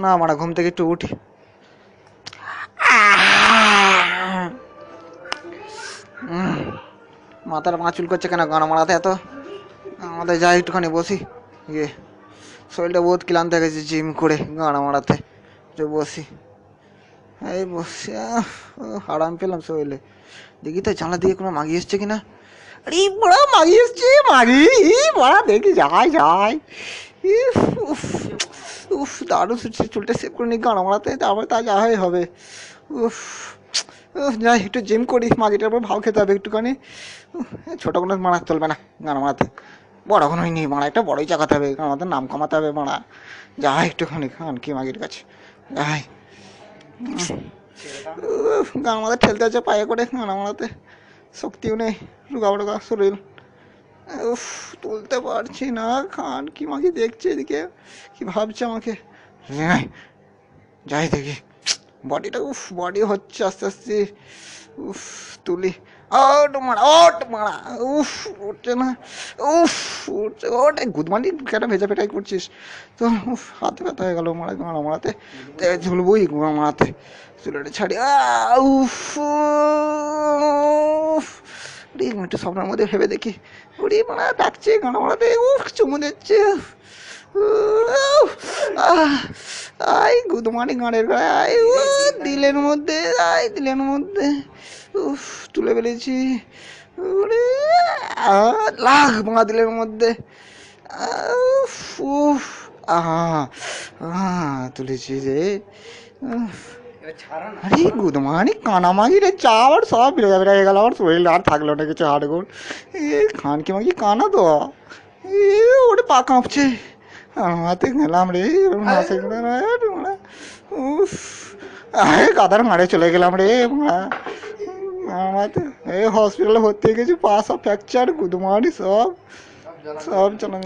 না মারা ঘুম থেকে একটু উঠি। মাথার চুল করছে কেন গান মারাতে এত? আমাদের যাই একটুখানি বসি গিয়ে, শরীরটা বহুত ক্লান্ত হয়ে গেছে জিম করে গান মারাতে। বসি, এই বসি, আরাম পেলাম শরীরে। দেখি তো জানলা দিয়ে কোনো মাগি এসছে কিনা। আরে বড়া মাগি এসছে, মাগি বড়া দেখি যাই যাই। উফ উফ দারুণ চুলটা সেভ করে নি গান মারাতে, তারপরে তা যা হয় হবে। উফ যাই একটু জিম করি, মাগিটার পর ভাও খেতে হবে একটুখানি। ছোটো কোনো মারা চলবে না গান মারাতে, বড় কোনোই নেই মারা, একটা বড়ই চাকাতে হবে, আমাদের নাম কামাতে হবে মারা। যাই একটুখানি খান কি মাগির কাছে যাই। গান মারাতে ঠেলতে হচ্ছে পায়ে করে, গান মারাতে শক্তিও নেই, রুগা রুগা শরীর। উফ তুলতে পারছি না। খান কি মাগি দেখছে এদিকে, কি ভাবছে আমাকে। যাই দেখি বডিটা, উফ বডি হচ্ছে আস্তে আস্তে। উফ তুলি, ওট মারা ওট মারা, উফ উঠছে না, উফ উঠছে, ওটাই গুদমানি কেন ভেজা পেটাই করছিস তো। উফ হাতে ব্যথা হয়ে গেল মারা, গাঁড়া মারাতে ঝুলবই গুঁড়া মারাতে, চুলেটা ছাড়ি। উফ একটু স্বপ্নের মধ্যে ভেবে দেখি, ওরে মারা ডাকছে গাঁড়া মারাতে, উফ চুমু দিচ্ছে। আয় গুদমানি গাঁড়ের গায়ে আয়, ও দিলের মধ্যে আয়, দিলের মধ্যে উফ তুলে ফেলেছি। লাখ ভাঙা দিলের মধ্যে উফ তুলেছি রে। আরে গুদমানি কানা মাগি রে, চা আবার সব বেড়ে বেড়ে গেল, আমার শরীর আর থাকলো না কিছু হাড়গোড়। খান কি মাগি কানা তো, ওটা পা কাঁপছে। হাতে গেলাম রে, হাসে উফ গাদার মারে চলে গেলাম রে। আমাতে এই হসপিটালে ভর্তি হয়ে গেছি, পা সব ফ্র্যাকচার গুদমানি সব সব চলে